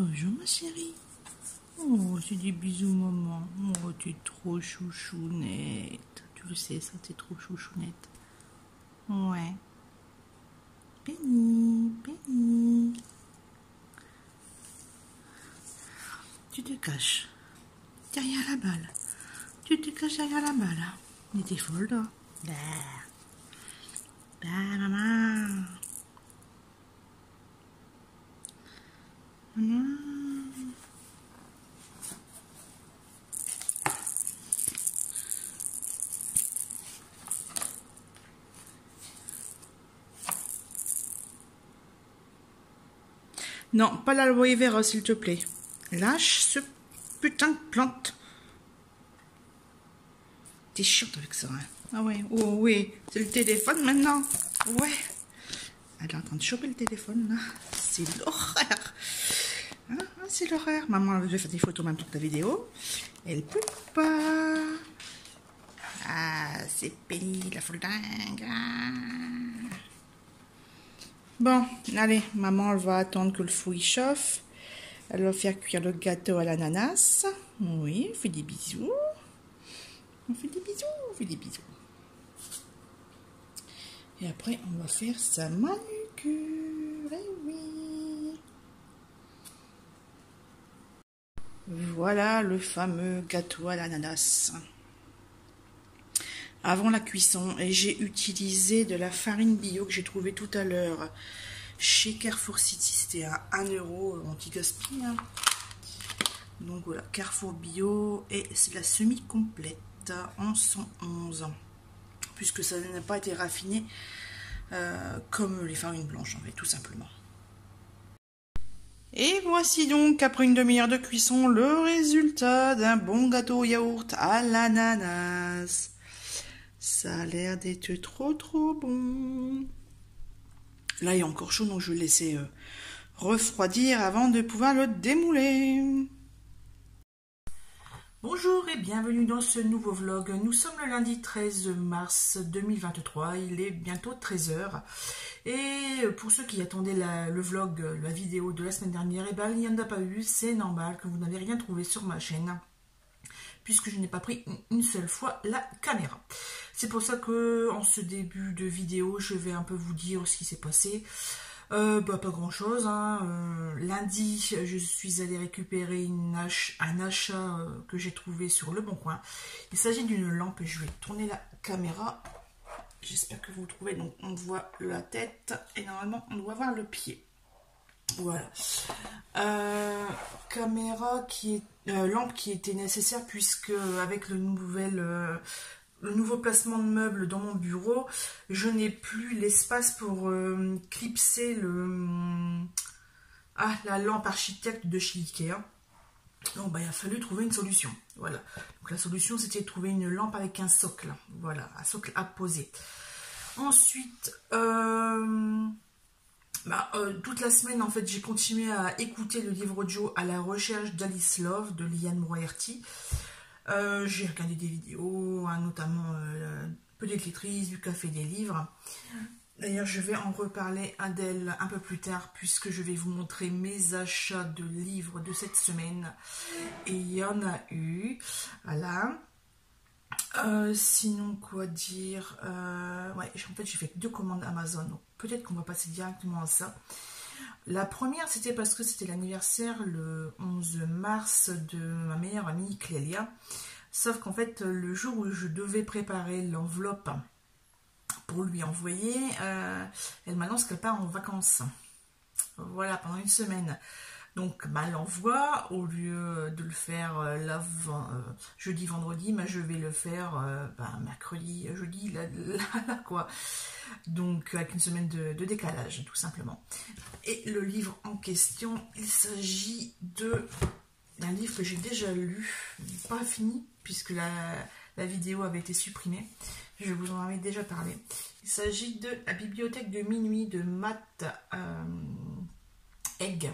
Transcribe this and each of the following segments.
Bonjour ma chérie. Oh, c'est des bisous maman. Oh, tu es trop chouchounette. Tu le sais ça, tu es trop chouchounette. Ouais. Penny, Penny. Tu te caches derrière la balle. Tu te caches derrière la balle. Mais t'es folle toi. Bah. Bah maman. Maman. Non, pas l'aloe vera, s'il te plaît. Lâche ce putain de plante. T'es chiante avec ça, hein. Ah ouais, oh oui, c'est le téléphone maintenant. Ouais. Elle est en train de choper le téléphone, là. C'est l'horreur. Hein, c'est l'horreur. Maman, elle veut faire des photos en même temps que ta vidéo. Elle peut pas. Ah, c'est Penny, la folle dingue. Ah. Bon, allez, maman, elle va attendre que le four il chauffe. Elle va faire cuire le gâteau à l'ananas. Oui, on fait des bisous. On fait des bisous, on fait des bisous. Et après, on va faire sa manucure. Eh oui. Voilà le fameux gâteau à l'ananas. Avant la cuisson, et j'ai utilisé de la farine bio que j'ai trouvée tout à l'heure chez Carrefour City. C'était à 1 €, anti-gaspi. Hein. Donc voilà, Carrefour bio, et c'est la semi-complète en 111. Puisque ça n'a pas été raffiné comme les farines blanches, en fait, tout simplement. Et voici donc, après une demi-heure de cuisson, le résultat d'un bon gâteau au yaourt à l'ananas. Ça a l'air d'être trop bon. Là, il est encore chaud, donc je vais le laisser refroidir avant de pouvoir le démouler. Bonjour et bienvenue dans ce nouveau vlog. Nous sommes le lundi 13 mars 2023, il est bientôt 13 h. Et pour ceux qui attendaient le vlog, la vidéo de la semaine dernière, eh ben, il n'y en a pas eu, c'est normal que vous n'avez rien trouvé sur ma chaîne, puisque je n'ai pas pris une seule fois la caméra. C'est pour ça que en ce début de vidéo, je vais un peu vous dire ce qui s'est passé. Pas grand chose, hein. Lundi, je suis allée récupérer un achat que j'ai trouvé sur Le Bon Coin. Il s'agit d'une lampe, je vais tourner la caméra. J'espère que vous le trouvez. Donc on voit la tête et normalement on doit voir le pied. Voilà. Lampe qui était nécessaire puisque avec le nouveau placement de meubles dans mon bureau, je n'ai plus l'espace pour clipser la lampe architecte de chez Ikea. Donc il a fallu trouver une solution. Voilà. Donc la solution c'était de trouver une lampe avec un socle. Voilà, un socle à poser. Ensuite, toute la semaine en fait j'ai continué à écouter le livre audio À la recherche d'Alice Love de Liane Moriarty. J'ai regardé des vidéos, hein, notamment Petite lectrice, du café des livres. D'ailleurs, je vais en reparler d'elle un peu plus tard, puisque je vais vous montrer mes achats de livres de cette semaine. Et il y en a eu. Voilà. Sinon, quoi dire, ouais, en fait, j'ai fait 2 commandes Amazon. Donc peut-être qu'on va passer directement à ça. La première, c'était parce que c'était l'anniversaire le 11 mars de ma meilleure amie Clélia. Sauf qu'en fait, le jour où je devais préparer l'enveloppe pour lui envoyer, elle m'annonce qu'elle part en vacances. Voilà, pendant une semaine. Donc, elle l'envoie, au lieu de le faire jeudi, vendredi, je vais le faire mercredi, jeudi, là, quoi. Donc, avec une semaine de décalage, tout simplement. Et le livre en question, il s'agit d'un livre que j'ai déjà lu, pas fini, puisque la vidéo avait été supprimée. Je vous en avais déjà parlé. Il s'agit de La bibliothèque de minuit de Matt Haig.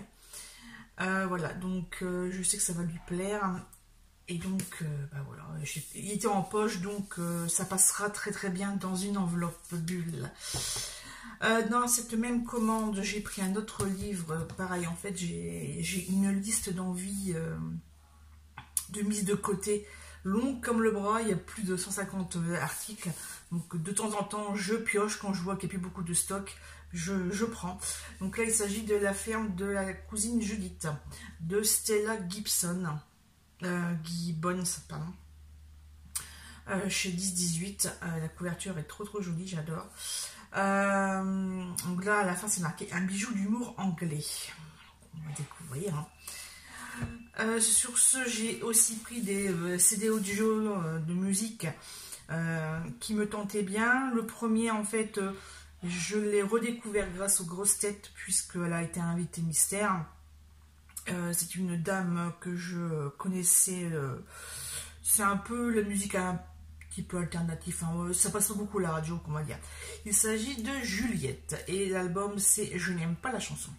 Voilà, donc je sais que ça va lui plaire. Et donc, bah voilà, il était en poche, donc ça passera très très bien dans une enveloppe bulle. Dans cette même commande, j'ai pris un autre livre. Pareil, en fait, j'ai une liste d'envie de mise de côté, longue comme le bras. Il y a plus de 150 articles. Donc, de temps en temps, je pioche quand je vois qu'il n'y a plus beaucoup de stock. Je prends. Donc là, il s'agit de La ferme de la cousine Judith, de Stella Gibson. Gibbons, pardon. Chez 10-18. La couverture est trop jolie, j'adore. Donc là, à la fin, c'est marqué un bijou d'humour anglais. On va découvrir. Sur ce, j'ai aussi pris des CD audio de musique qui me tentaient bien. Le premier, en fait, je l'ai redécouvert grâce aux grosses têtes, puisqu'elle a été invitée mystère. C'est une dame que je connaissais. C'est un peu la musique un petit peu alternative. Hein, ça passe pas beaucoup à la radio, comment dire. Il s'agit de Juliette. Et l'album, c'est Je n'aime pas la chanson.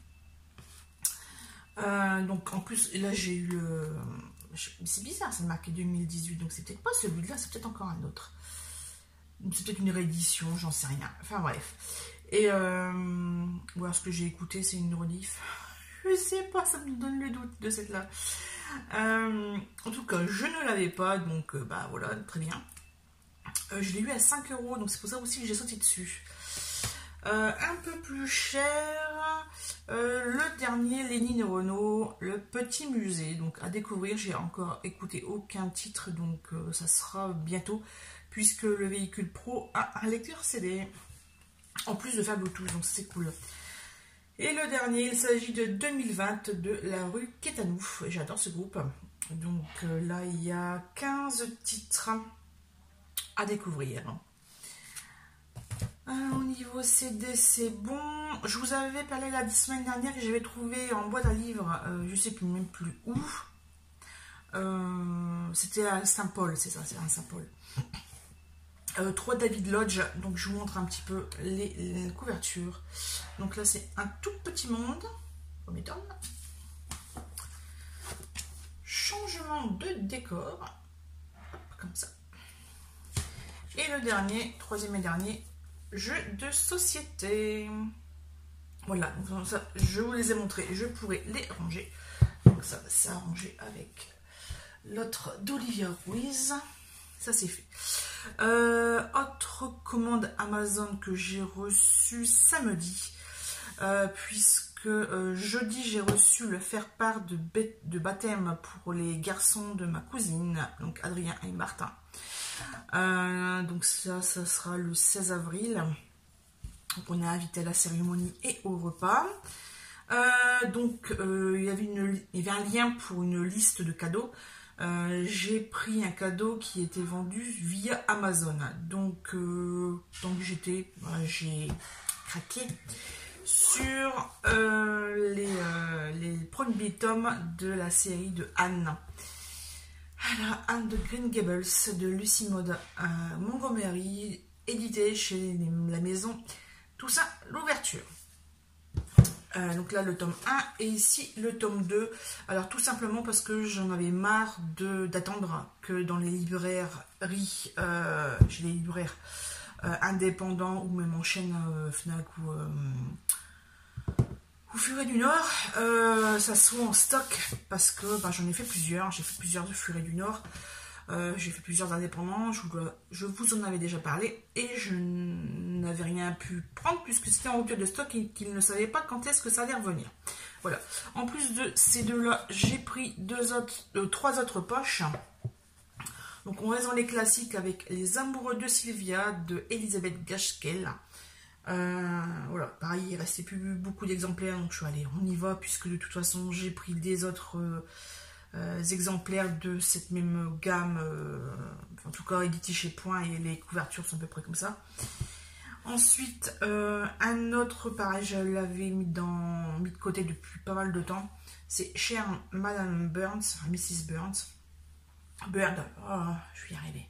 Donc en plus, là j'ai eu le... C'est bizarre, c'est marqué 2018. Donc c'est peut-être pas celui-là, c'est peut-être encore un autre. C'est peut-être une réédition, j'en sais rien. Enfin bref. Et voilà, ce que j'ai écouté, c'est une rediff. Je sais pas, ça me donne le doute de cette là. En tout cas, je ne l'avais pas, donc bah voilà, très bien. Je l'ai eu à 5 €, donc c'est pour ça aussi que j'ai sauté dessus. Un peu plus cher, le dernier Lénine Renault, Le Petit Musée, donc à découvrir. J'ai encore écouté aucun titre, donc ça sera bientôt, puisque le véhicule pro a un lecteur CD, en plus de faire Bluetooth, donc c'est cool. Et le dernier, il s'agit de 2020 de La Rue Quétanou. J'adore ce groupe. Donc là, il y a 15 titres à découvrir. Au niveau CD, c'est bon. Je vous avais parlé la semaine dernière que j'avais trouvé en boîte à livres, je sais plus même plus où. C'était à Saint-Paul, c'est ça, c'est à Saint-Paul. 3 David Lodge, donc je vous montre un petit peu les couvertures. Donc là c'est un tout petit monde, on m'étonne. Changement de décor, comme ça. Et le dernier, troisième et dernier, jeu de société. Voilà, donc ça, je vous les ai montrés, je pourrais les ranger. Donc ça va s'arranger avec l'autre d'Olivia Ruiz. Ça c'est fait. Autre commande Amazon que j'ai reçue samedi, puisque jeudi j'ai reçu le faire-part de baptême pour les garçons de ma cousine, donc Adrien et Martin. Donc ça sera le 16 avril. Donc on est invité à la cérémonie et au repas. Donc il y avait un lien pour une liste de cadeaux. J'ai pris un cadeau qui était vendu via Amazon, donc j'ai craqué sur les premiers tomes de la série de Anne. Alors, Anne de Green Gables de Lucy Maud Montgomery, édité chez la maison Toussaint l'ouverture. Donc là le tome 1 et ici le tome 2. Alors tout simplement parce que j'en avais marre d'attendre que dans les librairies, chez les libraires indépendants ou même en chaîne Fnac ou Furet du Nord, ça soit en stock, parce que j'en ai fait plusieurs. J'ai fait plusieurs de Furet du Nord, j'ai fait plusieurs indépendants, je vous en avais déjà parlé, et je n'avais rien pu prendre puisque c'était en rupture de stock et qu'ils ne savaient pas quand est-ce que ça allait revenir. Voilà. En plus de ces deux-là, j'ai pris trois autres poches. Donc on reste dans les classiques avec Les Amoureux de Sylvia de Elisabeth Gaskell. Voilà, pareil, il ne restait plus beaucoup d'exemplaires, donc je suis allée, on y va, puisque de toute façon j'ai pris des autres exemplaires de cette même gamme, en tout cas édité chez Point, et les couvertures sont à peu près comme ça. Ensuite, un autre, pareil, je l'avais mis de côté depuis pas mal de temps, c'est Chère Madame Burns, Mrs. Burns, Bird, oh, je vais y arriver.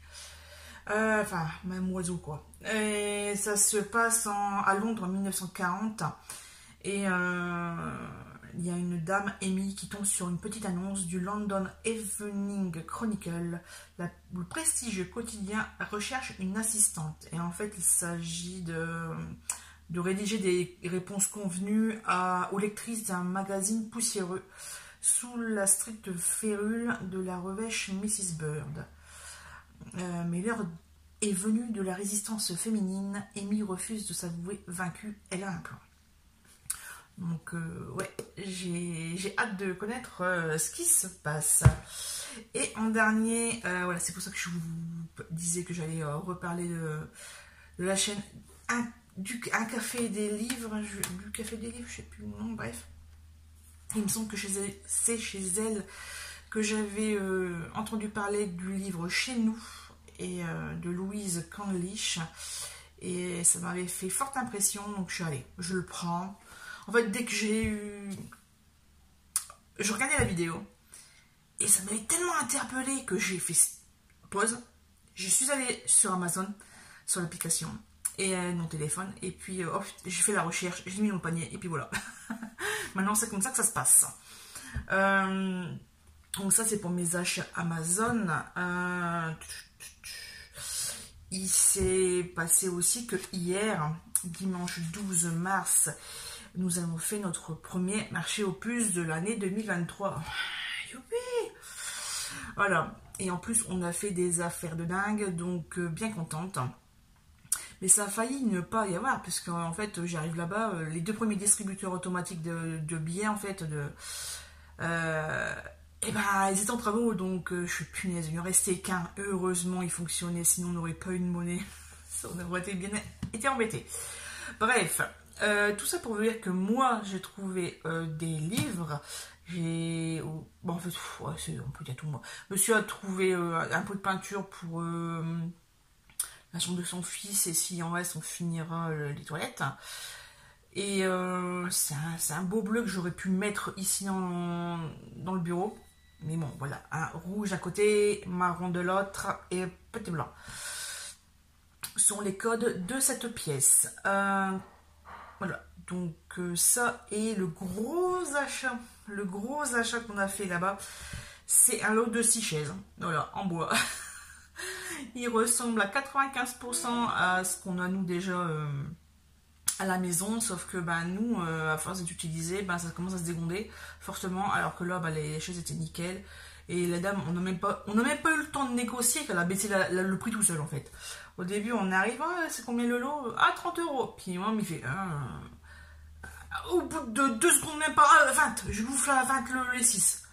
Enfin, même oiseau quoi. Et ça se passe à Londres en 1940. Et il y a une dame, Amy, qui tombe sur une petite annonce du London Evening Chronicle. Le prestigieux quotidien recherche une assistante. Et en fait, il s'agit de rédiger des réponses convenues aux lectrices d'un magazine poussiéreux sous la stricte férule de la revêche Mrs. Bird. Mais l'heure est venue de la résistance féminine. Amy refuse de s'avouer vaincue. Elle a un plan. Donc, ouais, j'ai hâte de connaître ce qui se passe. Et en dernier, voilà, c'est pour ça que je vous disais que j'allais reparler de la chaîne Un café des livres, du café des livres, je sais plus le nom, bref. Il me semble que c'est chez elle que j'avais entendu parler du livre Chez nous et de Louise Candlish. Et ça m'avait fait forte impression, donc je suis allée, je le prends. En fait, dès que j'ai eu... Je regardais la vidéo et ça m'avait tellement interpellée que j'ai fait pause. Je suis allée sur Amazon, sur l'application et mon téléphone, et puis j'ai fait la recherche, j'ai mis mon panier et puis voilà. Maintenant, c'est comme ça que ça se passe. Donc ça, c'est pour mes achats Amazon. Il s'est passé aussi que hier, dimanche 12 mars, nous avons fait notre premier marché aux puces de l'année 2023. Youpi! Voilà. Et en plus, on a fait des affaires de dingue, donc bien contente. Mais ça a failli ne pas y avoir, puisque en fait, j'arrive là-bas, les 2 premiers distributeurs automatiques de billets, en fait, et ben, ils étaient en travaux, donc je suis punaise, il ne restait qu'un. Heureusement, il fonctionnait, sinon on n'aurait pas eu de monnaie. Ça, on aurait été embêtés. Bref. Tout ça pour vous dire que moi j'ai trouvé des livres. Bon, en fait, ouais, on peut dire tout moi. Monsieur a trouvé un pot de peinture pour la chambre de son fils, et si en reste on finira les toilettes. Et c'est un beau bleu que j'aurais pu mettre ici dans le bureau. Mais bon, voilà, un rouge à côté, marron de l'autre et petit blanc. Ce sont les codes de cette pièce. Voilà, donc ça est le gros achat qu'on a fait là-bas, c'est un lot de 6 chaises, voilà, en bois. Il ressemble à 95% à ce qu'on a nous déjà à la maison, sauf que nous, à force d'utiliser, ça commence à se dégonder fortement, alors que là, les chaises étaient nickel. Et la dame, on n'a même pas eu le temps de négocier, qu'elle a baissé le prix tout seul en fait. Au début, on arrive, c'est combien le lot? 30 €. Puis moi, il fait, au bout de 2 secondes, même pas, 20, je bouffe à 20 les 6.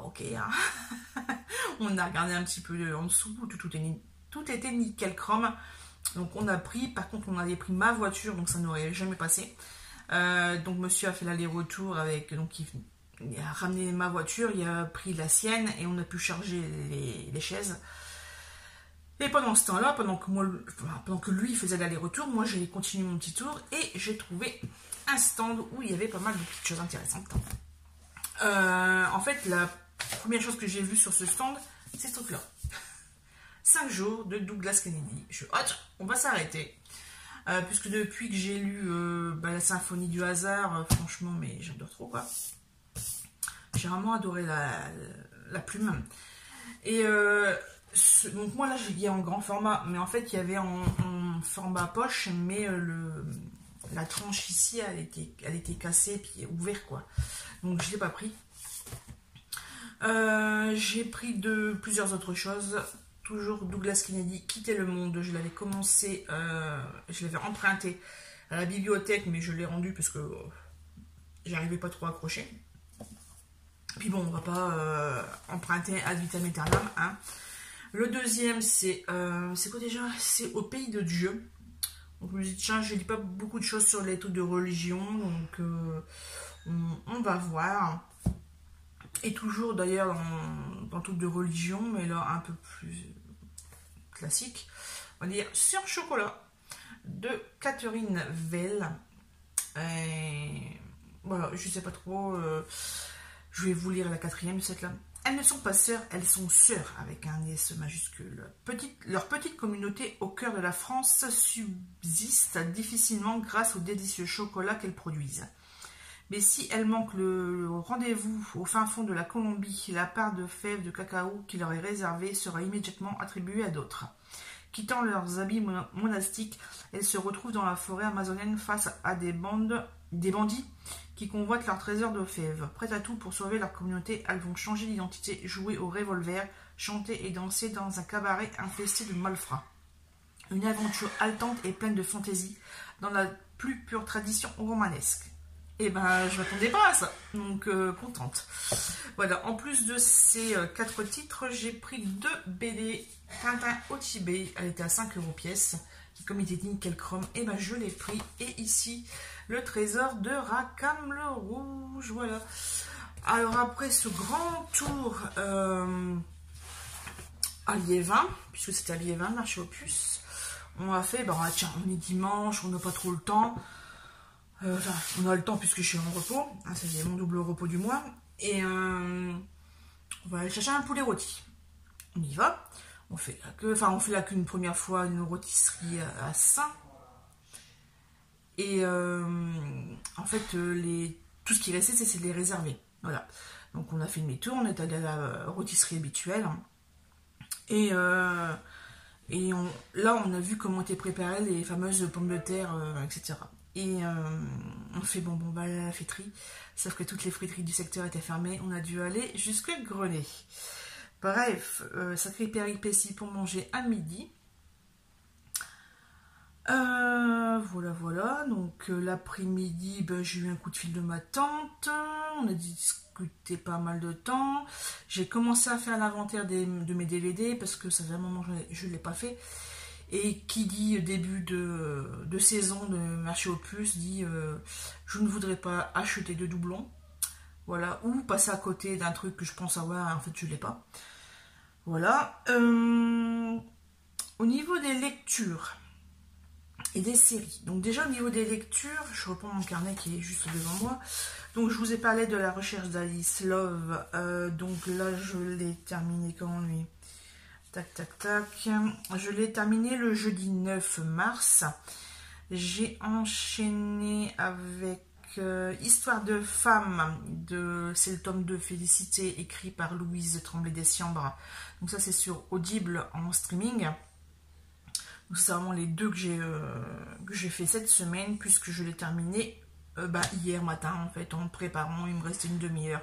Ok. On a regardé un petit peu en dessous, tout était nickel chrome. Donc on a pris, par contre, on avait pris ma voiture, donc ça n'aurait jamais passé. Donc monsieur a fait l'aller-retour avec, donc il a ramené ma voiture, il a pris la sienne et on a pu charger les chaises. Et pendant ce temps-là, pendant que lui faisait l'aller-retour, moi j'ai continué mon petit tour et j'ai trouvé un stand où il y avait pas mal de petites choses intéressantes. En fait, la première chose que j'ai vue sur ce stand, c'est ce truc-là. 5 jours de Douglas Kennedy. On va s'arrêter. Puisque depuis que j'ai lu la symphonie du hasard, franchement, mais j'adore trop quoi. J'ai vraiment adoré la plume. Et donc moi là, il y a en grand format, mais en fait il y avait en format poche, mais la tranche ici, elle était cassée puis ouverte quoi. Donc je l'ai pas pris. J'ai pris plusieurs autres choses. Toujours Douglas Kennedy, Quitter le monde. Je l'avais commencé, je l'avais emprunté à la bibliothèque, mais je l'ai rendu parce que j'arrivais pas trop à accrocher. Puis bon, on va pas emprunter ad vitam aeternam, hein. Le deuxième, c'est quoi déjà? C'est Au pays de Dieu. Donc je me dis, tiens, je lis pas beaucoup de choses sur les trucs de religion, donc on va voir. Et toujours d'ailleurs dans le truc de religion, mais là un peu plus classique, on va dire Sur chocolat de Catherine Weil. Voilà, je sais pas trop. Je vais vous lire la 4e, cette là. Elles ne sont pas sœurs, elles sont sœurs avec un S majuscule. Leur petite communauté au cœur de la France subsiste difficilement grâce au délicieux chocolat qu'elles produisent. Mais si elles manquent le rendez-vous au fin fond de la Colombie, la part de fèves de cacao qui leur est réservée sera immédiatement attribuée à d'autres. Quittant leurs habits monastiques, elles se retrouvent dans la forêt amazonienne face à des bandits qui convoitent leur trésor de fèves. Prêtes à tout pour sauver leur communauté, elles vont changer d'identité, jouer au revolver, chanter et danser dans un cabaret infesté de malfrats. Une aventure haletante et pleine de fantaisie dans la plus pure tradition romanesque. Et ben, je m'attendais pas à ça, donc contente. Voilà, en plus de ces 4 titres, j'ai pris 2 BD Tintin au Tibet. Elle était à 5 € pièce. Comme il était nickel chrome, et ben je l'ai pris. Et ici, le trésor de Rackham le Rouge. Voilà. Alors après ce grand tour à Liévin, puisque c'était à Liévin, le marché aux puces, on a fait, bah tiens, on est dimanche, on n'a pas trop le temps. Enfin, on a le temps puisque je suis en repos. Hein, c'est mon double repos du mois. Et on va aller chercher un poulet rôti. On y va. On fait là qu'une première fois une rôtisserie à Saint. Et en fait, tout ce qui restait, c'est de les réserver. Voilà. Donc on a fait demi-tour, on est allé à la rôtisserie habituelle. Et là, on a vu comment étaient préparées les fameuses pommes de terre, etc. Et on fait bon, bah, à la friterie. Sauf que toutes les friteries du secteur étaient fermées. On a dû aller jusque Grenet. Bref, sacrée péripétie pour manger à midi. Voilà. Donc l'après-midi, ben, j'ai eu un coup de fil de ma tante. On a discuté pas mal de temps. J'ai commencé à faire l'inventaire de mes DVD parce que ça fait un moment que je ne l'ai pas fait. Et qui dit début de saison de marché aux puces dit je ne voudrais pas acheter de doublons. Voilà, ou passer à côté d'un truc que je pense avoir, en fait je ne l'ai pas. Voilà. Au niveau des lectures et des séries. Donc déjà au niveau des lectures, je reprends mon carnet qui est juste devant moi. Donc je vous ai parlé de La Recherche d'Alice Love. Donc là je l'ai terminé quand lui. Tac. Je l'ai terminé le jeudi 9 mars. J'ai enchaîné avec Histoire de femme. C'est le tome 2 Félicité, écrit par Louise Tremblay-Dessiambre. Donc ça c'est sur Audible en streaming. Donc c'est vraiment les deux que j'ai fait cette semaine, puisque je l'ai terminé hier matin en fait, en préparant. Il me restait une demi-heure.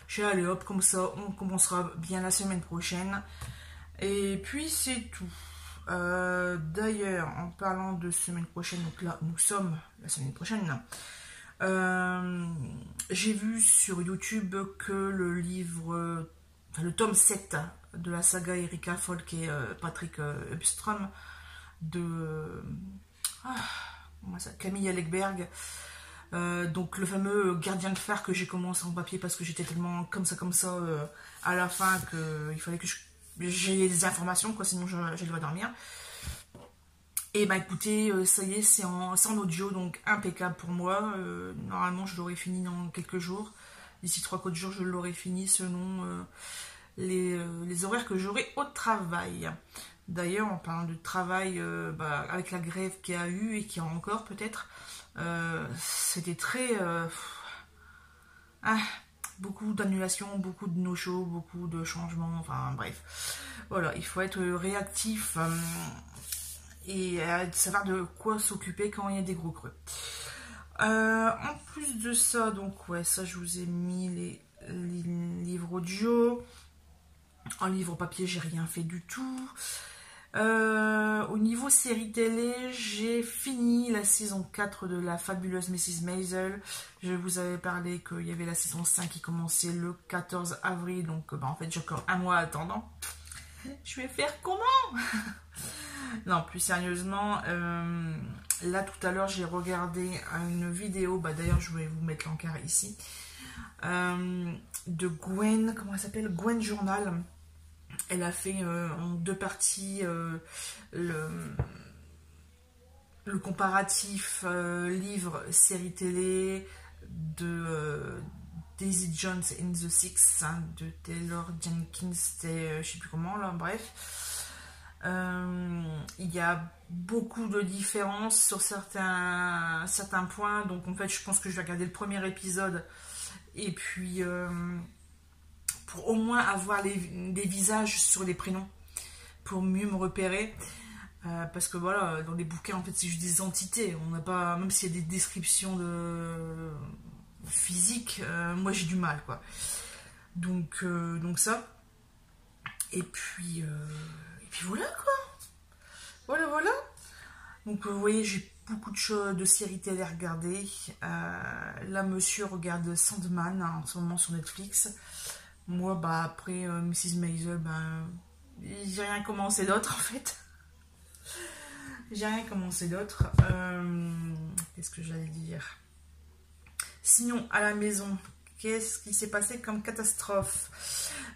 Je suis allé hop, comme ça on commencera bien la semaine prochaine. Et puis c'est tout. D'ailleurs, en parlant de semaine prochaine, donc là nous sommes la semaine prochaine, j'ai vu sur YouTube que le tome 7 de la saga Erika Folk et Patrick Ubström de Camille Alekberg, donc le fameux Gardien de fer que j'ai commencé en papier parce que j'étais tellement comme ça à la fin qu'il fallait que j'ai des informations, quoi, sinon je dois dormir. Et bah écoutez, ça y est, c'est en audio, donc impeccable pour moi. Normalement, je l'aurai fini dans quelques jours. D'ici 3-4 jours, je l'aurai fini selon les horaires que j'aurai au travail. D'ailleurs, en parlant de travail, avec la grève qu'il y a eu et qu'il y a encore peut-être, c'était très... beaucoup d'annulations, beaucoup de no-show, beaucoup de changements, enfin bref. Voilà, il faut être réactif et savoir de quoi s'occuper quand il y a des gros creux. En plus de ça, donc ouais, ça je vous ai mis les livres audio. En livre papier, j'ai rien fait du tout. Au niveau série télé, j'ai fini la saison 4 de la fabuleuse Mrs. Maisel. Je vous avais parlé qu'il y avait la saison 5 qui commençait le 14 avril. Donc en fait j'ai encore un mois attendant. Je vais faire comment? Non, plus sérieusement, là tout à l'heure j'ai regardé une vidéo, d'ailleurs je vais vous mettre l'encart ici, de Gwen, comment elle s'appelle? Gwen Journal. Elle a fait en 2 parties le comparatif livre, série télé de Daisy Jones and the Six, de Taylor Jenkins, je sais plus comment là, bref. Il y a beaucoup de différences sur certains points. Donc en fait, je pense que je vais regarder le premier épisode. Et puis, pour au moins avoir des visages sur les prénoms. Pour mieux me repérer. Parce que voilà, dans les bouquins, en fait, c'est juste des entités. On n'a pas, même s'il y a des descriptions de physique, moi j'ai du mal, quoi. Donc ça. Et puis voilà, quoi. Voilà. Donc vous voyez, j'ai beaucoup de choses, de séries télé à regarder. Là, monsieur regarde Sandman hein, en ce moment sur Netflix. Moi, bah après Mrs. Maisel, j'ai rien commencé d'autre en fait. J'ai rien commencé d'autre. Qu'est-ce que j'allais dire? Sinon, à la maison, qu'est-ce qui s'est passé comme catastrophe?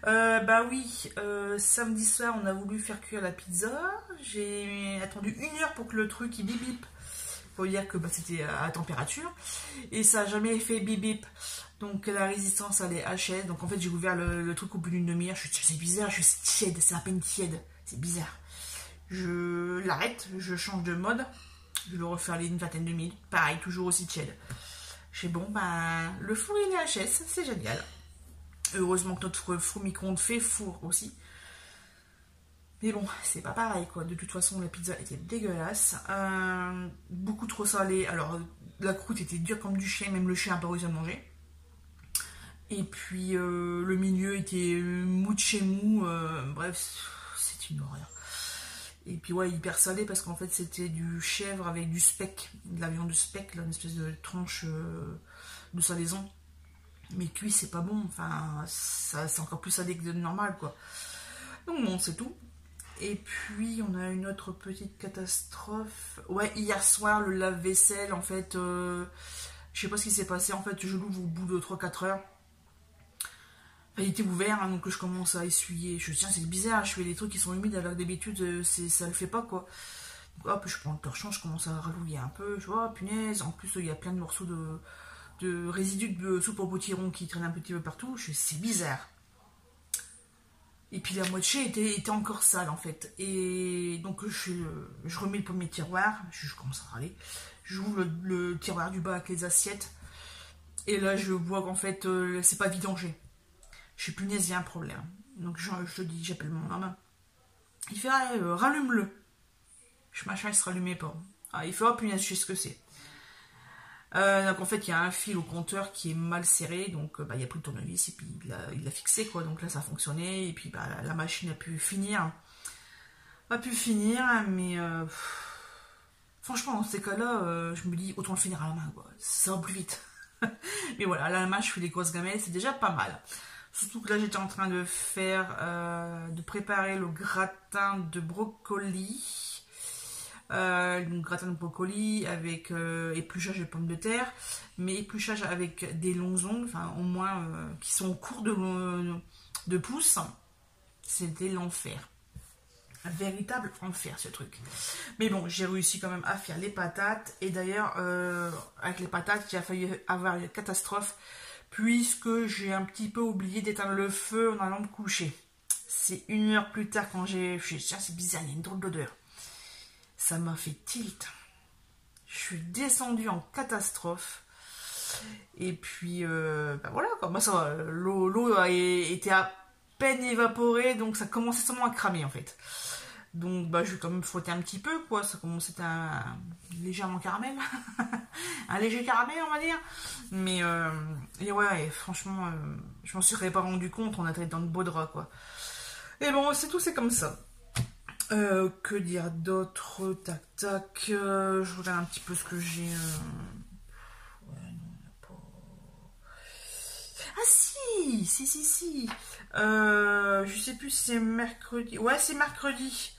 Bah oui, samedi soir, on a voulu faire cuire la pizza. J'ai attendu 1 heure pour que le truc il bip bip. Faut dire que c'était à température. Et ça n'a jamais fait bip bip. Donc la résistance elle est HS. Donc en fait j'ai ouvert le truc au bout d'une demi-heure. Je suis c'est bizarre, je suis tiède, c'est à peine tiède. C'est bizarre. Je l'arrête, je change de mode. Je le refais aller une vingtaine de minutes. Pareil, toujours aussi tiède. Je sais bon, le four il est HS, c'est génial. Heureusement que notre four micro-ondes fait four aussi. Mais bon, c'est pas pareil quoi. De toute façon, la pizza était dégueulasse. Beaucoup trop salée. Alors, la croûte était dure comme du chien. Même le chien n'a pas réussi à manger. Et puis, le milieu était mou de chez mou. Bref, c'est une horreur. Et puis, ouais, hyper salé parce qu'en fait, c'était du chèvre avec du speck. De la viande de speck, là, une espèce de tranche de salaison. Mais cuit, c'est pas bon. Enfin, c'est encore plus salé que de normal, quoi. Donc, bon, c'est tout. Et puis, on a une autre petite catastrophe. Ouais, hier soir, le lave-vaisselle, en fait, je sais pas ce qui s'est passé. En fait, je l'ouvre au bout de 3-4 heures. Enfin, il était ouvert, hein, donc je commence à essuyer. Je dis, tiens, c'est bizarre, je fais des trucs qui sont humides alors que d'habitude, ça le fait pas, quoi. Donc, hop, je prends le torchon, je commence à ralouiller un peu. Je vois, punaise, en plus, il y a plein de morceaux de résidus de soupe au potiron qui traînent un petit peu partout. Je dis, c'est bizarre. Et puis la moitié était encore sale en fait. Et donc je remets le premier tiroir, je commence à râler. J'ouvre le tiroir du bas avec les assiettes. Et là je vois qu'en fait c'est pas vidangé. Je suis punaise, il y a un problème. Donc je dis, j'appelle mon homme. Il fait rallume-le. Machin il se rallumait pas. Il fait punaise, je sais ce que c'est. Donc en fait il y a un fil au compteur qui est mal serré, donc il y a plus de tournevis et puis il l'a fixé quoi, donc là ça a fonctionné et puis la machine a pu finir, mais franchement dans ces cas-là je me dis autant le finir à la main quoi, ça va plus vite. Mais voilà, à la main je fais des grosses gamelles, c'est déjà pas mal. Surtout que là j'étais en train de de préparer le gratin de brocoli. Un gratin de brocoli avec épluchage de pommes de terre, mais épluchage avec des longs ongles, enfin au moins qui sont au cours de pouce. C'était l'enfer. Un véritable enfer ce truc. Mais bon, j'ai réussi quand même à faire les patates. Et d'ailleurs, avec les patates, il a failli avoir une catastrophe puisque j'ai un petit peu oublié d'éteindre le feu en allant me coucher. C'est 1 heure plus tard quand j'ai... Je me suis dit, c'est bizarre, il y a une drôle d'odeur. Ça m'a fait tilt. Je suis descendue en catastrophe. Et puis, voilà, comme ça, l'eau était à peine évaporée, donc ça commençait seulement à cramer en fait. Donc, je vais quand même frotter un petit peu, quoi. Ça commençait à légèrement caramel. Un léger caramel, on va dire. Mais, et ouais, franchement, je m'en serais pas rendu compte, on a été dans le beau drap, quoi. Et bon, c'est tout, c'est comme ça. Que dire d'autre? Tac tac. Je regarde un petit peu ce que j'ai. Ouais, non, on n'a pas. Ah si. Je sais plus si c'est mercredi. Ouais, c'est mercredi.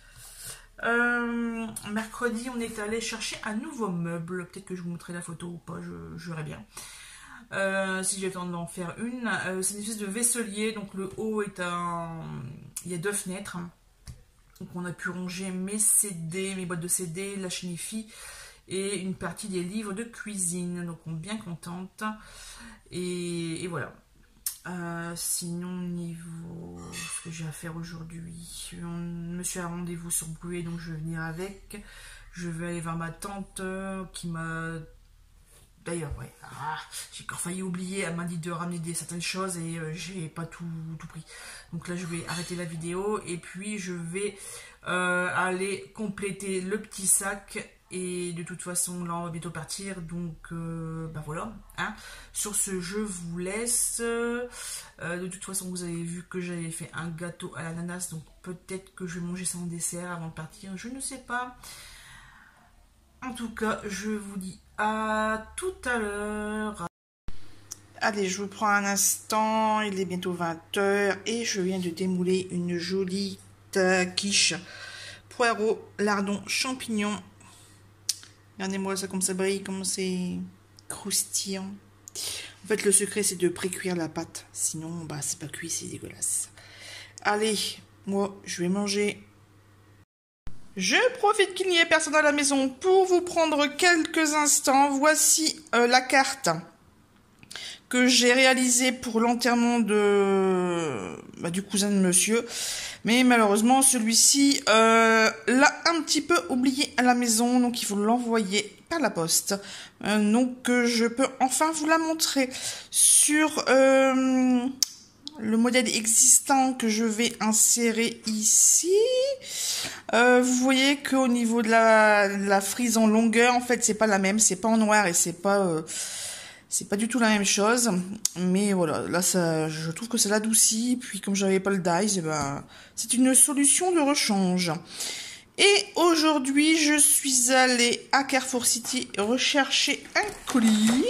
Mercredi, on est allé chercher un nouveau meuble. Peut-être que je vous montrerai la photo ou pas. Je verrai bien. Si j'ai le temps d'en faire une. C'est une espèce de vaisselier. Donc le haut est il y a 2 fenêtres. Donc on a pu ranger mes CD, mes boîtes de CD, la chaîne IFI et une partie des livres de cuisine. Donc on est bien contente. Et voilà. Sinon, niveau ce que j'ai à faire aujourd'hui, on me suis à rendez-vous sur Bruet, donc je vais venir avec. Je vais aller voir ma tante qui m'a... D'ailleurs, ouais, j'ai encore failli oublier, elle m'a dit de ramener certaines choses et j'ai pas tout pris. Donc là, je vais arrêter la vidéo et puis je vais aller compléter le petit sac. Et de toute façon, là, on va bientôt partir. Donc, bah voilà. Hein. Sur ce, je vous laisse. De toute façon, vous avez vu que j'avais fait un gâteau à l'ananas. Donc, peut-être que je vais manger ça en dessert avant de partir. Je ne sais pas. En tout cas, je vous dis à tout à l'heure. Allez, je vous prends un instant. Il est bientôt 20h. Et je viens de démouler une jolie quiche. Poireaux, lardons, champignons. Regardez-moi ça comme ça brille, comme c'est croustillant. En fait, le secret, c'est de pré-cuire la pâte. Sinon, bah, c'est pas cuit, c'est dégueulasse. Allez, moi, je vais manger. Je profite qu'il n'y ait personne à la maison pour vous prendre quelques instants. Voici la carte que j'ai réalisée pour l'enterrement du cousin de monsieur. Mais malheureusement, celui-ci l'a un petit peu oublié à la maison, donc il faut l'envoyer par la poste. Donc je peux enfin vous la montrer sur le modèle existant que je vais insérer ici. Vous voyez qu'au niveau de la frise en longueur, en fait, c'est pas la même, c'est pas en noir et c'est pas du tout la même chose, mais voilà, là ça, je trouve que ça l'adoucit, puis comme j'avais pas le dies, eh ben, c'est une solution de rechange. Et aujourd'hui, je suis allée à Carrefour City rechercher un colis.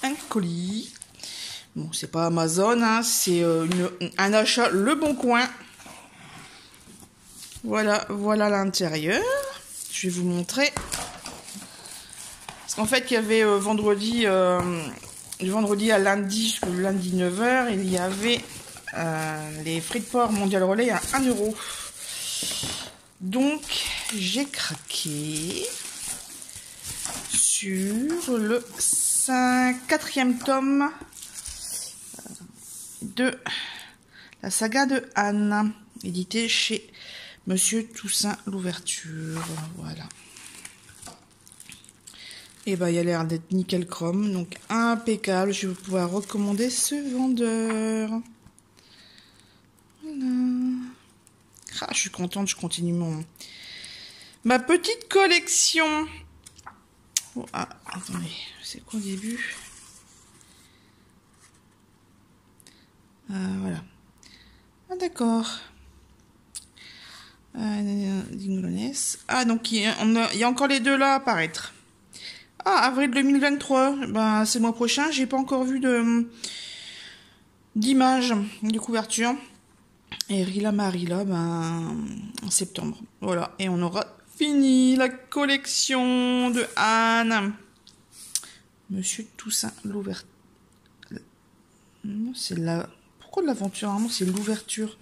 Un colis. Bon, c'est pas Amazon, hein, c'est un achat Le Bon Coin. Voilà, voilà l'intérieur. Je vais vous montrer. Parce qu'en fait, il y avait vendredi, du vendredi à lundi, jusqu'au lundi 9h, il y avait les frites porc Mondial Relais à 1 €. Donc, j'ai craqué sur le 4e tome de la saga de Anne, édité chez Monsieur Toussaint Louverture. Voilà. Et bah, il a l'air d'être nickel chrome, donc impeccable. Je vais pouvoir recommander ce vendeur. Voilà. Ah, je suis contente, je continue ma petite collection. Oh, ah, attendez, c'est quoi au début? Voilà. Ah, d'accord. Ah, donc il y a encore les deux là à apparaître. Ah, avril 2023, ben, c'est le mois prochain. J'ai pas encore vu d'image de couverture. Et Rila Marila, ben, en septembre. Voilà, et on aura fini la collection de Anne. Monsieur Toussaint l'ouverture. Non, c'est la... Pourquoi de l'aventure? Normalement, c'est l'ouverture.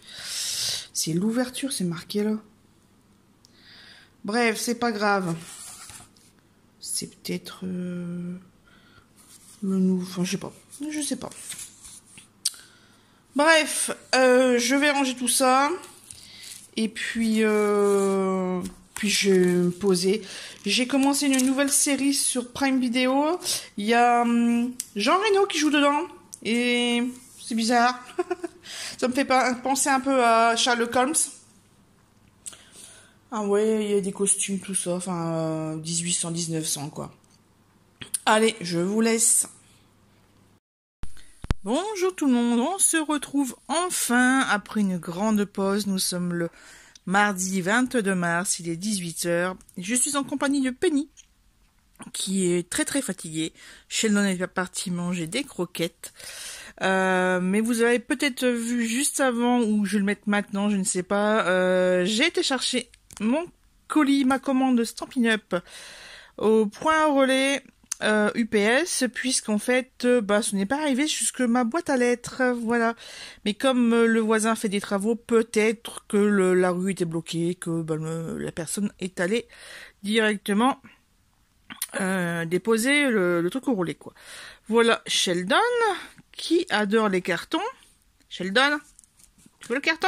C'est l'ouverture, c'est marqué là. Bref, c'est pas grave. C'est peut-être le nouveau. Enfin, je sais pas. Je sais pas. Bref, je vais ranger tout ça. Et puis, je vais me poser. J'ai commencé une nouvelle série sur Prime Video. Il y a Jean Reno qui joue dedans. Et c'est bizarre. Ça me fait penser un peu à Sherlock Holmes. Ah ouais, il y a des costumes, tout ça. Enfin, 1800, 1900, quoi. Allez, je vous laisse. Bonjour tout le monde, on se retrouve enfin après une grande pause. Nous sommes le mardi 22 mars, il est 18h. Je suis en compagnie de Penny, qui est très très fatiguée. Sheldon est parti manger des croquettes. Mais vous avez peut-être vu juste avant, ou je vais le mettre maintenant, je ne sais pas. J'ai été chercher mon colis, ma commande de Stampin' Up au point relais UPS, puisqu'en fait, ce n'est pas arrivé jusque ma boîte à lettres, voilà. Mais comme le voisin fait des travaux, peut-être que la rue était bloquée, que la personne est allée directement déposer le truc au relais, quoi. Voilà Sheldon, qui adore les cartons? Sheldon, tu veux le carton?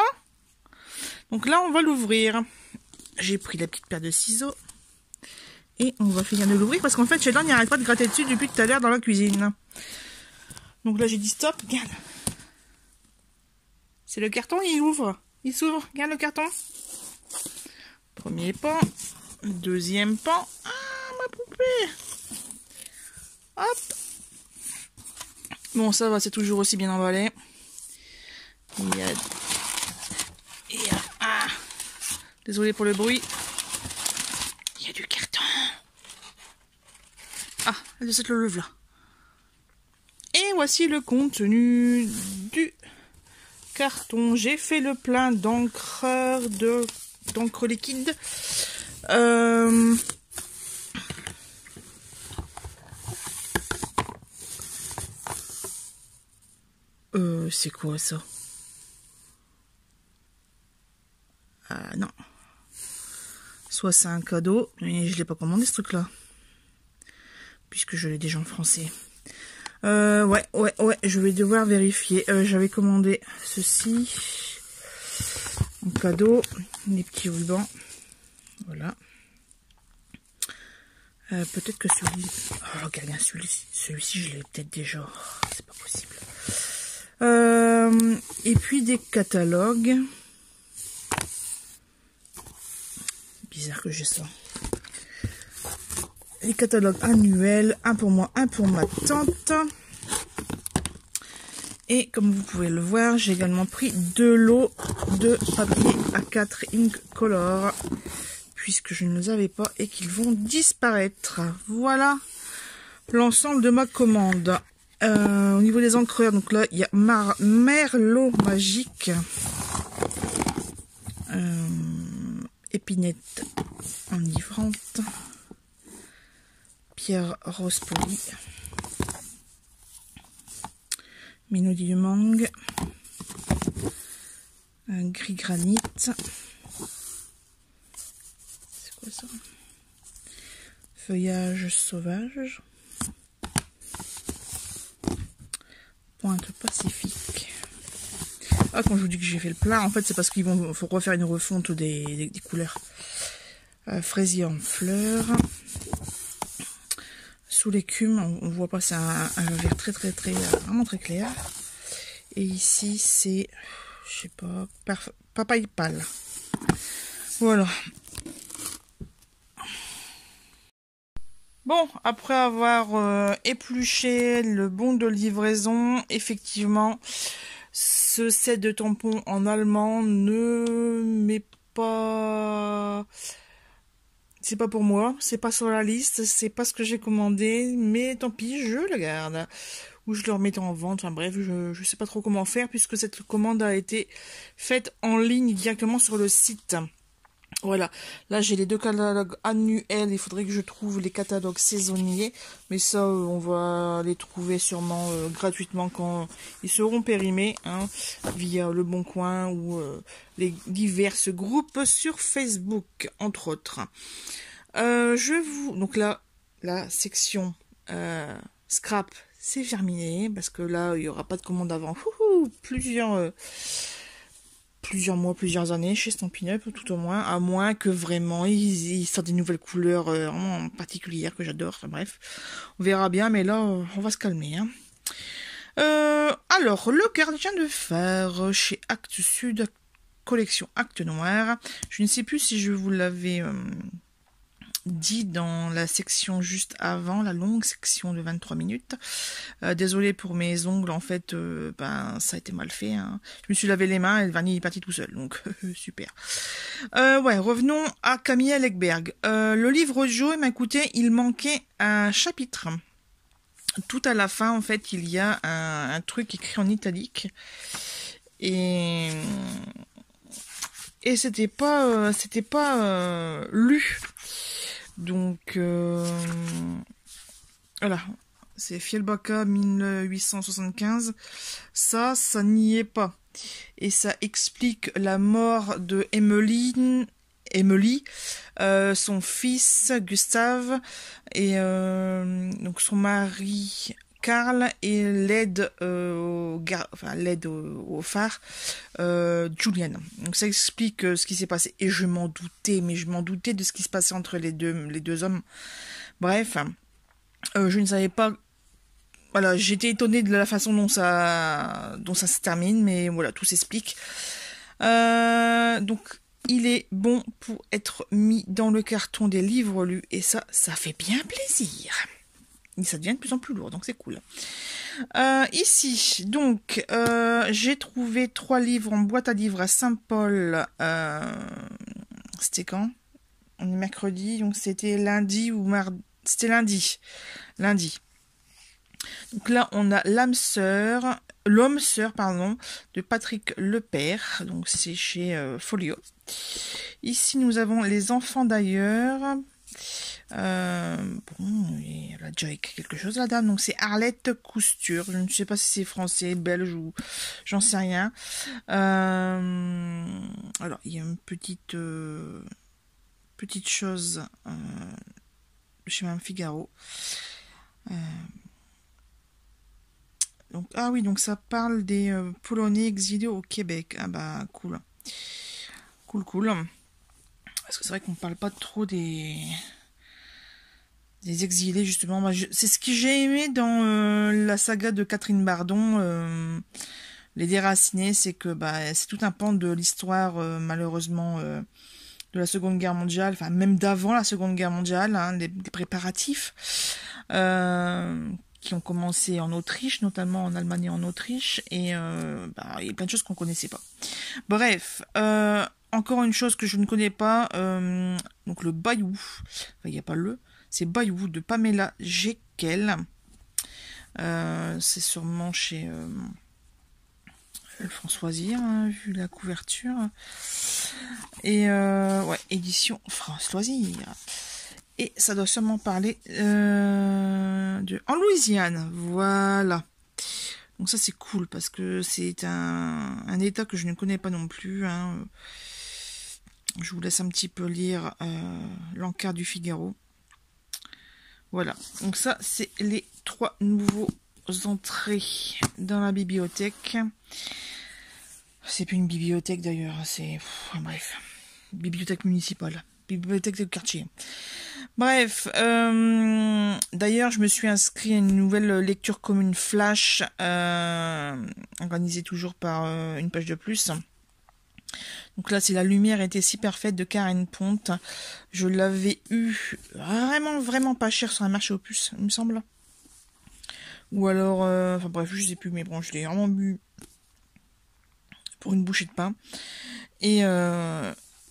Donc là, on va l'ouvrir. J'ai pris la petite paire de ciseaux. Et on va finir de l'ouvrir parce qu'en fait, Sheldon n'arrête pas de gratter dessus depuis tout à l'heure dans la cuisine. Donc là, j'ai dit stop. Regarde. C'est le carton, il ouvre. Il s'ouvre. Regarde le carton. Premier pan. Deuxième pan. Ah, ma poupée. Hop. Bon, ça va, c'est toujours aussi bien emballé. Ah. Désolé pour le bruit. Il y a du carton. Ah, elle se le lève là. Et voici le contenu du carton. J'ai fait le plein d'encre liquide. C'est quoi ça? Non. Soit c'est un cadeau, mais je l'ai pas commandé ce truc-là. Puisque je l'ai déjà en français. Ouais, je vais devoir vérifier. J'avais commandé ceci. En cadeau. Des petits rubans. Voilà. Peut-être que celui-ci... Oh, regarde bien celui-ci, je l'ai peut-être déjà. C'est pas possible. Et puis des catalogues. Bizarre que j'ai ça. Les catalogues annuels, un pour moi, un pour ma tante. Et comme vous pouvez le voir, j'ai également pris 2 lots de papier A4 Ink Color, puisque je ne les avais pas et qu'ils vont disparaître. Voilà l'ensemble de ma commande. Au niveau des encreurs, donc là, il y a Merlot Magique. Épinette enivrante. Pierre rose poli. Mélodie du mangue. Un gris granit. C'est quoi ça? Feuillage sauvage. Pointe pacifique. Ah, quand je vous dis que j'ai fait le plat, en fait, c'est parce qu'il faut refaire une refonte des couleurs. Fraisier en fleurs. Sous l'écume, on voit pas, c'est un vert très vraiment très clair. Et ici, c'est, je sais pas, papaye pâle. Voilà. Bon, après avoir épluché le bon de livraison, effectivement, ce set de tampons en allemand ne m'est pas... C'est pas pour moi, c'est pas sur la liste, c'est pas ce que j'ai commandé, mais tant pis, je le garde. Ou je le remets en vente, enfin bref, je sais pas trop comment faire, puisque cette commande a été faite en ligne directement sur le site. Voilà, là j'ai les 2 catalogues annuels, il faudrait que je trouve les catalogues saisonniers, mais ça on va les trouver sûrement gratuitement quand ils seront périmés, hein, via Le Bon Coin ou les diverses groupes sur Facebook, entre autres. Donc là, la section scrap, c'est terminé, parce que là, il n'y aura pas de commande avant plusieurs mois, plusieurs années chez Stampin' Up, tout au moins, à moins que vraiment ils sortent des nouvelles couleurs vraiment particulières que j'adore. Enfin bref, on verra bien, mais là, on va se calmer. Hein. Alors, le gardien de fer chez Actes Sud, collection Acte Noir. Je ne sais plus si je vous l'avais dit dans la section juste avant, la longue section de 23 minutes. Désolée pour mes ongles, en fait, ça a été mal fait. Hein. Je me suis lavé les mains et le vernis est parti tout seul, donc super. Ouais, revenons à Camilla Legberg. Le livre audio, il manquait un chapitre. Tout à la fin, en fait, il y a un truc écrit en italique. Et c'était pas lu. Donc, voilà, c'est Fjällbacka 1875. Ça n'y est pas. Et ça explique la mort de Emily, son fils Gustave, et donc son mari Karl et l'aide au phare, Julian. Donc ça explique ce qui s'est passé. Et je m'en doutais, mais je m'en doutais de ce qui se passait entre les deux hommes. Bref, je ne savais pas. Voilà, j'étais étonnée de la façon dont ça se termine, mais voilà, tout s'explique. Donc, il est bon pour être mis dans le carton des livres lus, et ça fait bien plaisir. Et ça devient de plus en plus lourd, donc c'est cool. Ici, donc, j'ai trouvé 3 livres en boîte à livres à Saint-Paul. C'était quand? On est mercredi, donc c'était lundi ou mardi. C'était lundi. Donc là, on a L'homme sœur, de Patrick Lepère. Donc c'est chez Folio. Ici, nous avons Les enfants d'ailleurs. Bon, elle a déjà écrit quelque chose, la dame. Donc c'est Arlette Cousture. Je ne sais pas si c'est français, belge ou j'en sais rien. Alors, il y a une petite chose chez Mme Figaro. Donc, ah oui, donc ça parle des Polonais exilés au Québec. Ah bah, cool. Cool. Parce que c'est vrai qu'on ne parle pas trop des exilés, justement. Bah, c'est ce que j'ai aimé dans la saga de Catherine Bardon, Les Déracinés, c'est que bah, c'est tout un pan de l'histoire, malheureusement, de la Seconde Guerre mondiale, enfin même d'avant la Seconde Guerre mondiale, hein, des préparatifs qui ont commencé en Autriche, notamment en Allemagne et en Autriche, et bah, il y a plein de choses qu'on connaissait pas. Bref, encore une chose que je ne connais pas, donc le Bayou, enfin, il n'y a pas c'est Bayou de Pamela Jekyll. C'est sûrement chez Françoisier, hein, vu la couverture. Et ouais, édition Françoisier. Et ça doit sûrement parler en Louisiane. Voilà. Donc ça c'est cool parce que c'est un état que je ne connais pas non plus. Hein. Je vous laisse un petit peu lire l'encart du Figaro. Voilà. Donc ça c'est les 3 nouveaux entrées dans la bibliothèque. C'est plus une bibliothèque d'ailleurs. C'est bref. Bibliothèque municipale. Bibliothèque de quartier. Bref, d'ailleurs, je me suis inscrit à une nouvelle lecture commune flash, organisée toujours par une page de plus. Donc là, c'est La lumière était si parfaite de Karen Ponte. Je l'avais eu vraiment pas cher sur un marché aux puces, il me semble. Ou alors, enfin bref, je sais plus, mais bon, je l'ai vraiment bu pour une bouchée de pain.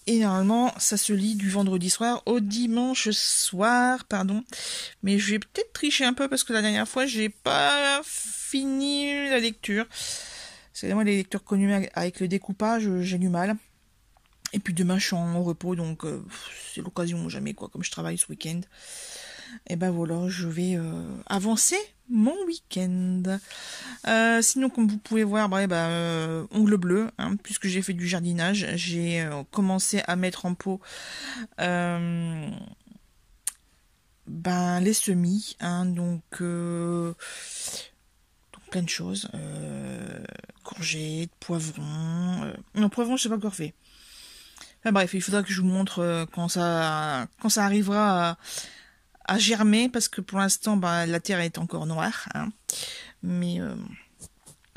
Et normalement, ça se lit du vendredi soir au dimanche soir, pardon. Mais je vais peut-être tricher un peu parce que la dernière fois, j'ai pas fini la lecture. C'est moi les lectures connues avec le découpage, j'ai du mal. Et puis demain, je suis en repos, donc c'est l'occasion ou jamais, quoi. Comme je travaille ce week-end, et ben voilà, je vais avancer mon week-end. Sinon, comme vous pouvez voir, ongles bleus, hein, puisque j'ai fait du jardinage, j'ai commencé à mettre en pot les semis, hein, donc plein de choses, courgettes, poivrons, non, poivrons, je sais pas encore fait. Enfin, bref, il faudra que je vous montre quand ça arrivera à germer, parce que pour l'instant, la terre est encore noire, hein. Mais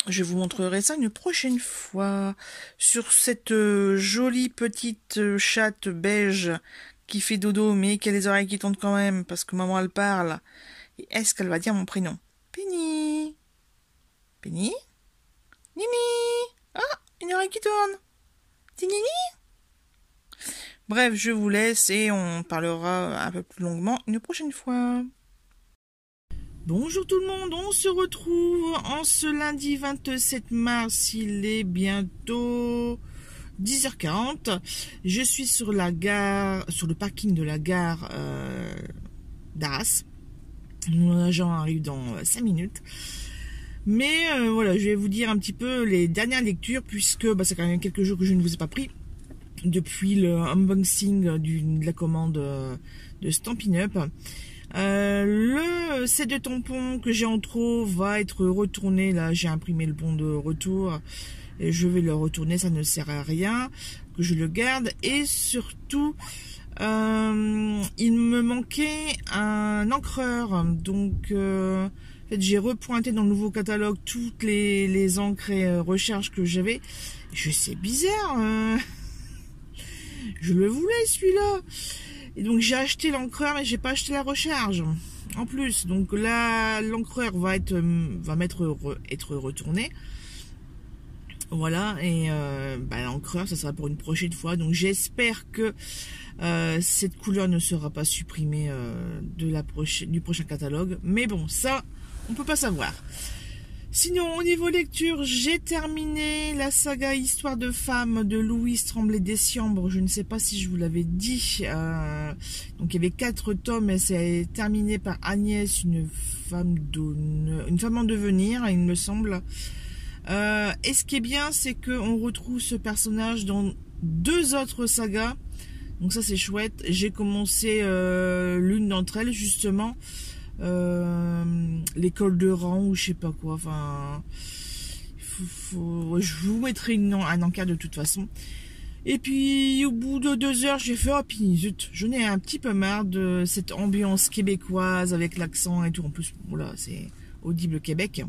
je vous montrerai ça une prochaine fois. Sur cette jolie petite chatte beige qui fait dodo, mais qui a les oreilles qui tournent quand même, parce que maman, elle parle. Et est-ce qu'elle va dire mon prénom? Penny. Penny? Nini. Ah, une oreille qui tourne. C'est Nini? Bref, je vous laisse et on parlera un peu plus longuement une prochaine fois. Bonjour tout le monde, on se retrouve en ce lundi 27 mars, il est bientôt 10h40. Je suis sur la gare, sur le parking de la gare d'Arras. Mon agent arrive dans 5 minutes. Mais voilà, je vais vous dire un petit peu les dernières lectures, puisque c'est quand même quelques jours que je ne vous ai pas pris. Depuis le unboxing de la commande de Stampin' Up. Le set de tampons que j'ai en trop va être retourné. Là, j'ai imprimé le bon de retour. Et je vais le retourner, ça ne sert à rien. Que je le garde. Et surtout, il me manquait un encreur. Donc, en fait, j'ai repointé dans le nouveau catalogue toutes les encres et recherches que j'avais. Je sais, bizarre. Je le voulais, celui-là. Et donc j'ai acheté l'encreur mais j'ai pas acheté la recharge en plus. Donc là l'encreur va être retourné. Voilà, et l'encreur ça sera pour une prochaine fois. Donc j'espère que cette couleur ne sera pas supprimée du prochain catalogue. Mais bon, ça on peut pas savoir. Sinon, au niveau lecture, j'ai terminé la saga Histoire de femme de Louise Tremblay-Dessiambre. Je ne sais pas si je vous l'avais dit. Donc, il y avait 4 tomes et c'est terminé par Agnès, une femme en devenir, il me semble. Et ce qui est bien, c'est qu'on retrouve ce personnage dans 2 autres sagas. Donc ça, c'est chouette. J'ai commencé l'une d'entre elles, justement. L'école de rang ou je sais pas quoi, enfin je vous mettrai un encart de toute façon. Et puis au bout de 2 heures j'ai fait oh puis zut, j'en ai un petit peu marre de cette ambiance québécoise avec l'accent et tout. En plus voilà, c'est audible Québec.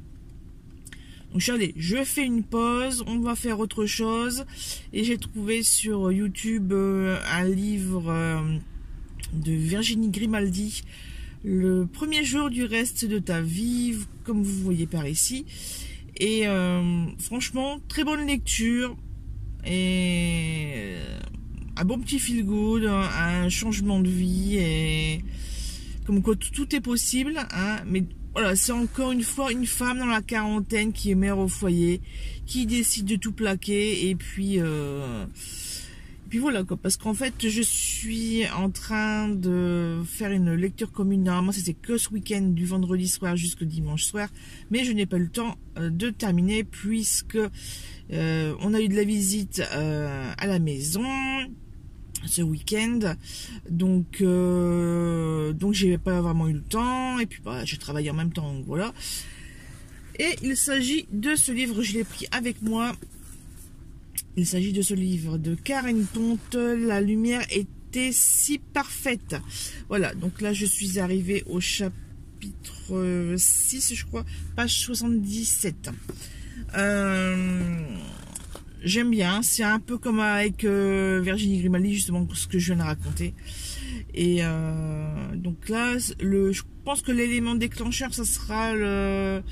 Donc je suis allée, je fais une pause, on va faire autre chose. Et j'ai trouvé sur YouTube un livre de Virginie Grimaldi, Le premier jour du reste de ta vie, comme vous voyez par ici. Et franchement, très bonne lecture. Et un bon petit feel good, un changement de vie. Et comme quoi tout est possible. Hein, mais voilà, c'est encore une fois une femme dans la quarantaine qui est mère au foyer, qui décide de tout plaquer. Et puis voilà quoi, parce qu'en fait je suis en train de faire une lecture commune. Normalement c'était que ce week-end du vendredi soir jusqu'au dimanche soir, mais je n'ai pas eu le temps de terminer puisque on a eu de la visite à la maison ce week-end, donc j'ai pas vraiment eu le temps et puis j'ai travaillé en même temps, donc voilà. Et il s'agit de ce livre, je l'ai pris avec moi. Il s'agit de ce livre de Karen Tonte, La lumière était si parfaite. Voilà, donc là je suis arrivée au chapitre 6, je crois, page 77. J'aime bien, c'est un peu comme avec Virginie Grimaldi, justement, ce que je viens de raconter. Et donc là, je pense que l'élément déclencheur, ça sera le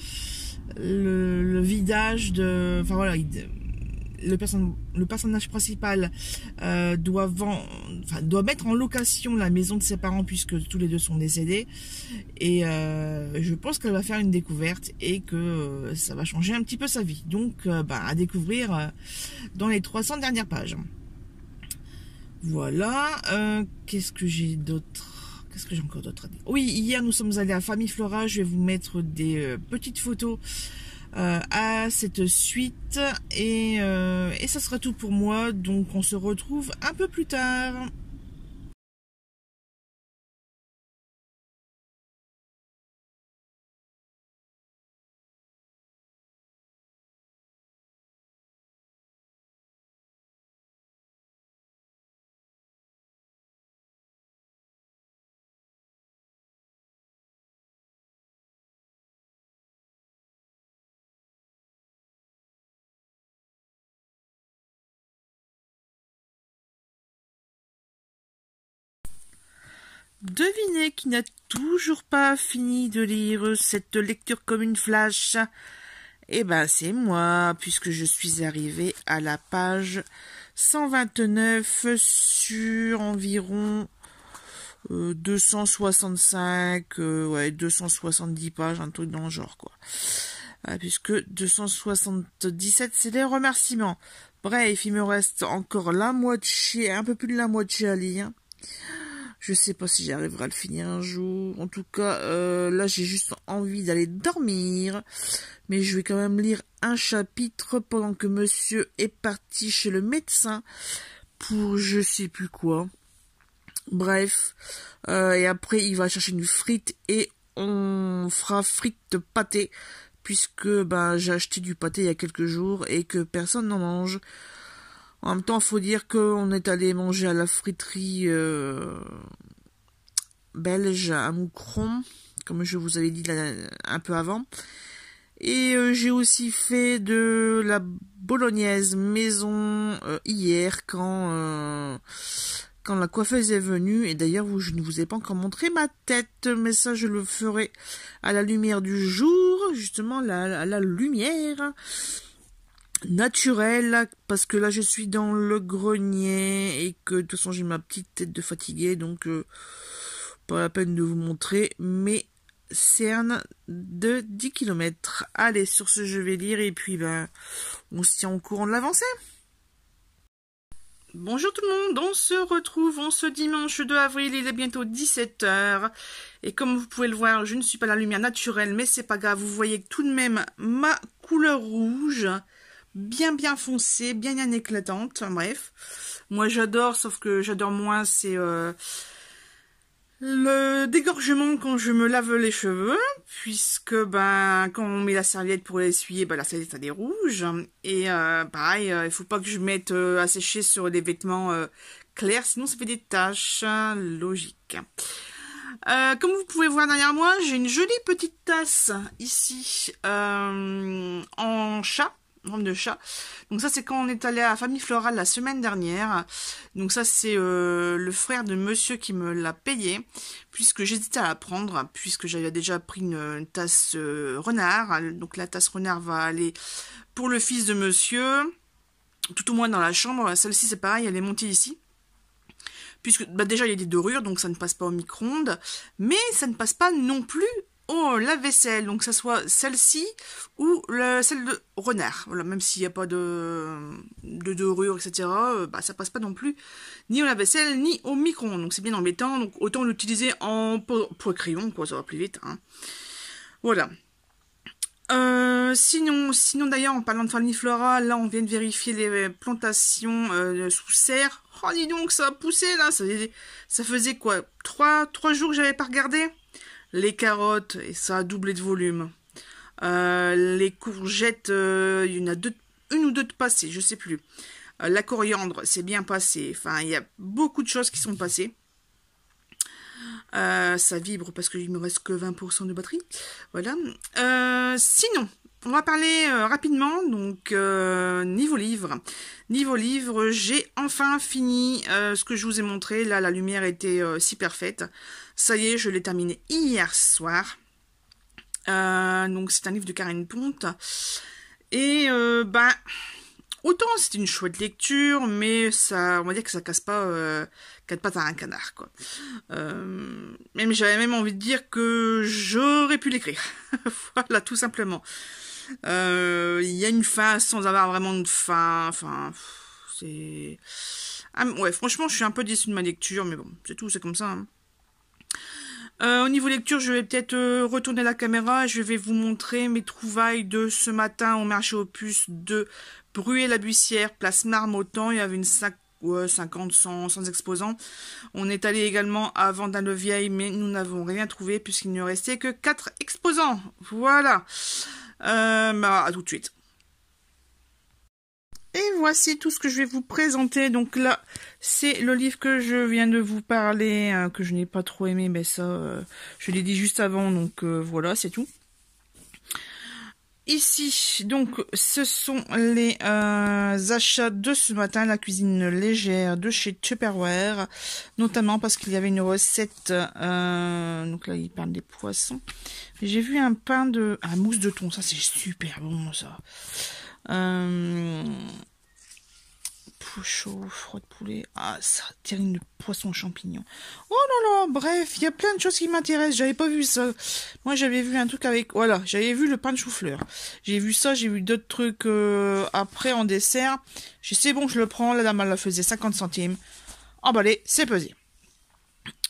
vidage de... Enfin voilà, le personnage principal doit mettre en location la maison de ses parents puisque tous les deux sont décédés, et je pense qu'elle va faire une découverte et que ça va changer un petit peu sa vie, donc à découvrir dans les 300 dernières pages. Voilà. Qu'est-ce que j'ai d'autre? Qu'est-ce que j'ai encore d'autre à dire? Oui, hier nous sommes allés à Famille Flora. Je vais vous mettre des petites photos à cette suite et ça sera tout pour moi, donc on se retrouve un peu plus tard. Devinez qui n'a toujours pas fini de lire cette lecture comme une flash. Eh ben c'est moi, puisque je suis arrivée à la page 129 sur environ 265, 270 pages, un truc dans le genre quoi. Puisque 277 c'est des remerciements. Bref, il me reste encore la moitié, un peu plus de la moitié à lire. Je sais pas si j'arriverai à le finir un jour. En tout cas, là, j'ai juste envie d'aller dormir. Mais je vais quand même lire un chapitre pendant que monsieur est parti chez le médecin pour je sais plus quoi. Bref, et après il va chercher du frites et on fera frites pâté, puisque ben j'ai acheté du pâté il y a quelques jours et que personne n'en mange. En même temps, il faut dire qu'on est allé manger à la friterie belge à Moucron, comme je vous avais dit là, un peu avant. Et j'ai aussi fait de la bolognaise maison hier quand la coiffeuse est venue. Et d'ailleurs, je ne vous ai pas encore montré ma tête, mais ça, je le ferai à la lumière du jour, justement, à la lumière naturelle, parce que là, je suis dans le grenier et que, de toute façon, j'ai ma petite tête de fatiguée, donc pas la peine de vous montrer mes cernes de 10 km. Allez, sur ce, je vais lire et puis, ben, on se tient au courant de l'avancée. Bonjour tout le monde, on se retrouve en ce dimanche 2 avril, il est bientôt 17 h. Et comme vous pouvez le voir, je ne suis pas à la lumière naturelle, mais c'est pas grave, vous voyez tout de même ma couleur rouge, bien foncée, bien éclatante, bref. Moi j'adore, sauf que j'adore moins, c'est le dégorgement quand je me lave les cheveux, puisque ben quand on met la serviette pour l'essuyer, ben la serviette elle est rouge. Et pareil, il faut pas que je mette à sécher sur des vêtements clairs, sinon ça fait des taches, logique. Comme vous pouvez voir derrière moi, j'ai une jolie petite tasse ici en chat. Forme de chat. Donc ça c'est quand on est allé à la famille florale la semaine dernière. Donc ça c'est le frère de monsieur qui me l'a payé, puisque j'hésitais à la prendre, puisque j'avais déjà pris une tasse renard. Donc la tasse renard va aller pour le fils de monsieur, tout au moins dans la chambre. Celle-ci c'est pareil, elle est montée ici. Puisque bah déjà il y a des dorures, donc ça ne passe pas au micro-ondes, mais ça ne passe pas non plus au lave-vaisselle, donc ça soit celle-ci ou celle de renard. Voilà, même s'il n'y a pas de dorure, etc., bah ça passe pas non plus ni au lave-vaisselle ni au micro-ondes. Donc c'est bien embêtant, donc autant l'utiliser en pour crayon, quoi, ça va plus vite. Hein. Voilà. Sinon d'ailleurs, en parlant de famille florale, là on vient de vérifier les plantations sous serre. Oh dis donc, ça a poussé là, ça faisait quoi, 3 jours que j'avais pas regardé. Les carottes, et ça a doublé de volume. Les courgettes, il y en a une ou deux de passées, je sais plus. La coriandre, c'est bien passé. Enfin, il y a beaucoup de choses qui sont passées. Ça vibre parce qu'il me reste que 20% de batterie. Voilà. Sinon, on va parler rapidement. Donc, niveau livre. Niveau livre, j'ai enfin fini ce que je vous ai montré. Là, la lumière était si parfaite. Ça y est, je l'ai terminé hier soir. Donc, c'est un livre de Karine Ponte. Et, autant c'est une chouette lecture, mais ça, on va dire que ça casse pas quatre pattes à un canard, quoi. Même j'avais même envie de dire que j'aurais pu l'écrire. Voilà, tout simplement. Il y a une fin sans avoir vraiment de fin. Enfin, c'est... Ah, ouais, franchement, je suis un peu déçue de ma lecture, mais bon, c'est tout, c'est comme ça. Hein. Au niveau lecture, je vais peut-être retourner la caméra. Je vais vous montrer mes trouvailles de ce matin au marché aux puces de Bruay-la-Buissière, place Marmottan. Il y avait une 50, 100 exposants. On est allé également à Vendin-le-Vieil, mais nous n'avons rien trouvé puisqu'il ne restait que 4 exposants. Voilà. À tout de suite. Et voici tout ce que je vais vous présenter. Donc là, c'est le livre que je viens de vous parler, que je n'ai pas trop aimé, mais ça, je l'ai dit juste avant, donc voilà, c'est tout. Ici, donc, ce sont les achats de ce matin, la cuisine légère de chez Tupperware, notamment parce qu'il y avait une recette, donc là, il parle des poissons. J'ai vu un pain de... Ah, mousse de thon, ça c'est super bon, ça. Pou chaud, froid de poulet. Ah, ça, terrine de poisson champignon. Oh là là, bref, il y a plein de choses qui m'intéressent. J'avais pas vu ça. Moi, j'avais vu un truc avec... Voilà, j'avais vu le pain de chou-fleur. J'ai vu ça, j'ai vu d'autres trucs après en dessert. J'ai c'est bon, je le prends. La dame, elle la faisait 50 centimes. Emballé, c'est pesé.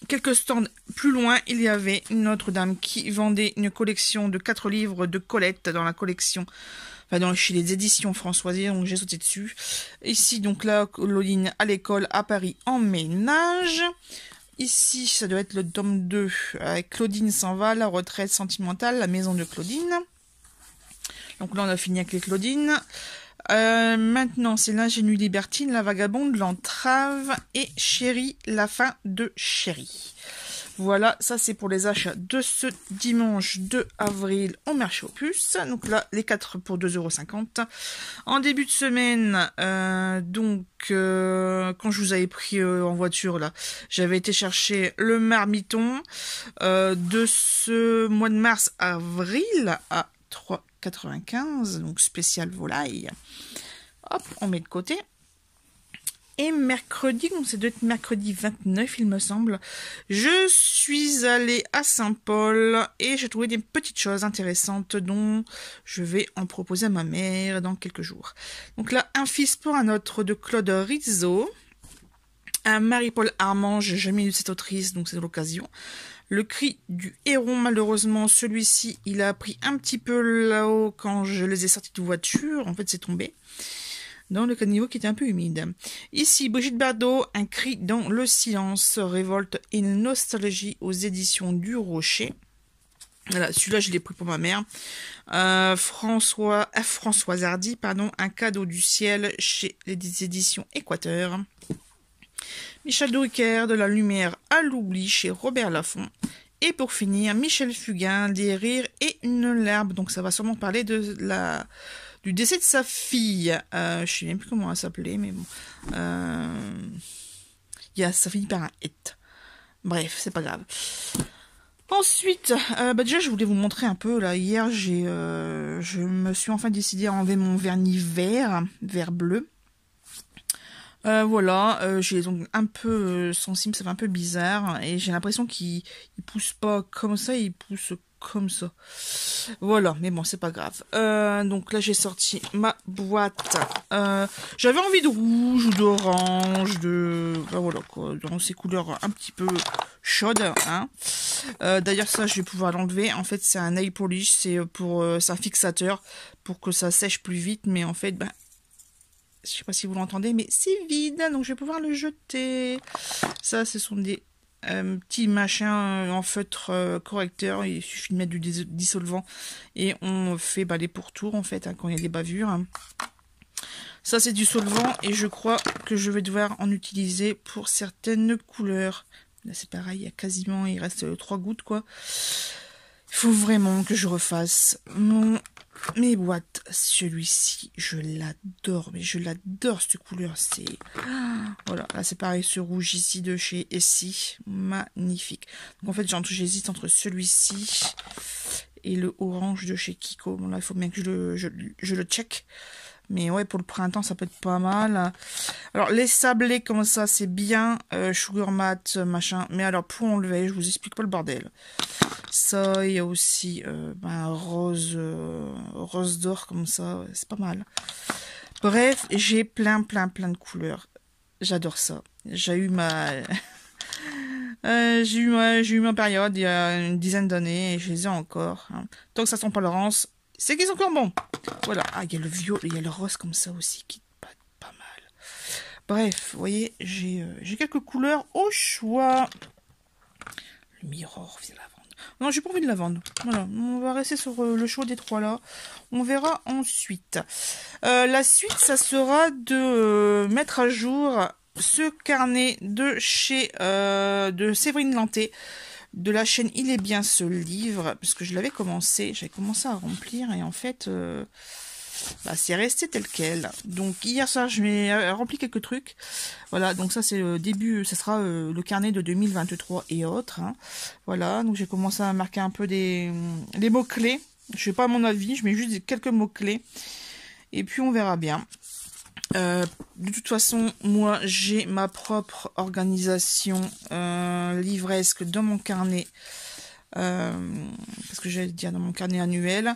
Quelques stands plus loin, il y avait une autre dame qui vendait une collection de 4 livres de Colette dans la collection... chez les éditions Françoisier, donc j'ai sauté dessus. Ici, donc là, Claudine à l'école à Paris en ménage. Ici, ça doit être le tome 2, avec Claudine s'en va, la retraite sentimentale, la maison de Claudine. Donc là, on a fini avec les Claudines. Maintenant, c'est l'ingénue libertine, la vagabonde, l'entrave et Chérie, la fin de Chérie. Voilà, ça c'est pour les achats de ce dimanche 2 avril au marché aux puces. Donc là, les 4 pour 2,50 €. En début de semaine, quand je vous avais pris en voiture, là, j'avais été chercher le marmiton de ce mois de mars-avril à 3,95 €, donc spécial volaille. Hop, on met de côté. Et mercredi, donc c'est doit être mercredi 29, il me semble, je suis allée à Saint-Paul et j'ai trouvé des petites choses intéressantes dont je vais en proposer à ma mère dans quelques jours. Donc là, Un fils pour un autre de Claude Rizzo, un Marie-Paul Armand, j'ai jamais lu cette autrice, donc c'est l'occasion. Le cri du héron, malheureusement, celui-ci, il a pris un petit peu là-haut quand je les ai sortis de voiture, en fait c'est tombé dans le caniveau qui était un peu humide. Ici, Brigitte Bardot, Un cri dans le silence, révolte et nostalgie aux éditions du Rocher. Voilà, celui-là, je l'ai pris pour ma mère. Françoise Hardy, pardon, Un cadeau du ciel chez les éditions Équateur. Michel Drucker, De la lumière à l'oubli chez Robert Laffont. Et pour finir, Michel Fugain, Des rires et une larme. Donc ça va sûrement parler du décès de sa fille. Je sais même plus comment elle s'appelait, mais bon. Ça finit par un it. Bref, c'est pas grave. Ensuite, déjà, je voulais vous montrer un peu. Là, hier, je me suis enfin décidé à enlever mon vernis vert bleu. Voilà, j'ai les ongles un peu sensibles, ça fait un peu bizarre. Et j'ai l'impression qu'il pousse pas comme ça, il pousse comme ça. Voilà, mais bon, c'est pas grave. Donc là, j'ai sorti ma boîte. J'avais envie de rouge ou d'orange, voilà quoi, dans ces couleurs un petit peu chaudes. Hein. D'ailleurs, ça, je vais pouvoir l'enlever. En fait, c'est un nail polish, c'est un fixateur pour que ça sèche plus vite. Mais en fait, je sais pas si vous l'entendez, mais c'est vide, donc je vais pouvoir le jeter. Ça, ce sont des petits machins en feutre correcteur. Il suffit de mettre du dissolvant et on fait les pourtours en fait quand il y a des bavures. Ça, c'est du solvant et je crois que je vais devoir en utiliser pour certaines couleurs. Là, c'est pareil, il reste 3 gouttes quoi. Il faut vraiment que je refasse mes boîtes. Celui-ci, je l'adore, mais je l'adore cette couleur. Voilà, là c'est pareil, ce rouge ici de chez Essie, magnifique. Donc en fait, j'hésite entre celui-ci et le orange de chez Kiko. Bon là, il faut bien que je le check. Mais ouais, pour le printemps, ça peut être pas mal. Alors, les sablés comme ça, c'est bien. Sugar mat, machin. Mais alors, pour enlever, je vous explique pas le bordel. Ça, il y a aussi rose d'or comme ça. C'est pas mal. Bref, j'ai plein de couleurs. J'adore ça. J'ai eu ma... j'ai eu ma période il y a une dizaine d'années et je les ai encore. Hein. Tant que ça sent pas l'orange, c'est qu'ils sont encore bons. Voilà. Ah, il y a le violet, il y a le rose comme ça aussi qui est pas mal. Bref, vous voyez, j'ai quelques couleurs au choix. Le Mirror, c'est la vendre. Non, j'ai pas envie de la vendre. Voilà, on va rester sur le choix des trois là. On verra ensuite. La suite, ça sera de mettre à jour ce carnet de chez de Séverine Lanté. De la chaîne Il est bien ce livre, parce que j'avais commencé à remplir et en fait c'est resté tel quel. Donc hier soir je m'ai rempli quelques trucs. Voilà, donc ça c'est le début, ça sera le carnet de 2023 et autres. Hein. Voilà, donc j'ai commencé à marquer un peu les mots-clés. Je fais pas mon avis, je mets juste quelques mots-clés. Et puis on verra bien. De toute façon, moi, j'ai ma propre organisation livresque dans mon carnet. Parce que j'allais dire dans mon carnet annuel.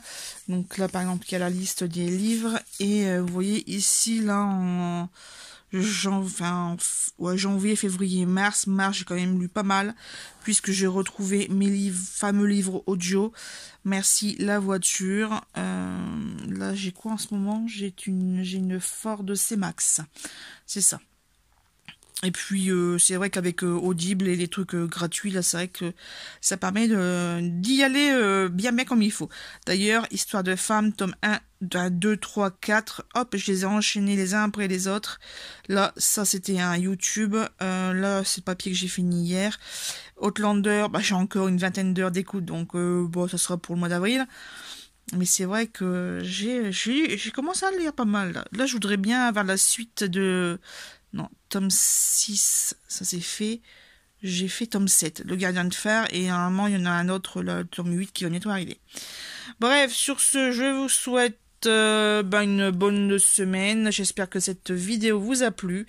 Donc là, par exemple, il y a la liste des livres. Et vous voyez ici, là, en janvier, février, mars, j'ai quand même lu pas mal. Puisque j'ai retrouvé mes fameux livres audio. Merci la voiture. Là, j'ai quoi en ce moment? J'ai une Ford C-Max. C'est ça. Et puis, c'est vrai qu'avec Audible et les trucs gratuits, là, c'est vrai que ça permet d'y aller bien comme il faut. D'ailleurs, Histoire de femme, tome 1, 2, 3, 4, hop, je les ai enchaînés les uns après les autres. Là, ça, c'était un YouTube. Là, c'est le papier que j'ai fini hier. Outlander, bah, j'ai encore une vingtaine d'heures d'écoute, donc bon, ça sera pour le mois d'avril. Mais c'est vrai que j'ai commencé à lire pas mal. Là, je voudrais bien avoir la suite de... Non, tome 6, ça c'est fait. J'ai fait tome 7, Le Gardien de Fer, et normalement, il y en a un autre, le tome 8, qui va bientôt arriver. Bref, sur ce, je vous souhaite une bonne semaine. J'espère que cette vidéo vous a plu.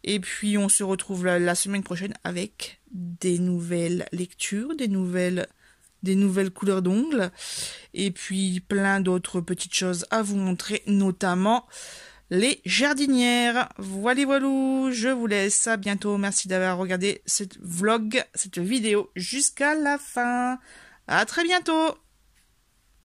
Et puis, on se retrouve la semaine prochaine avec des nouvelles lectures, des nouvelles couleurs d'ongles, et puis plein d'autres petites choses à vous montrer, notamment les jardinières. Voilà, je vous laisse, à bientôt. Merci d'avoir regardé cette vidéo jusqu'à la fin. À très bientôt.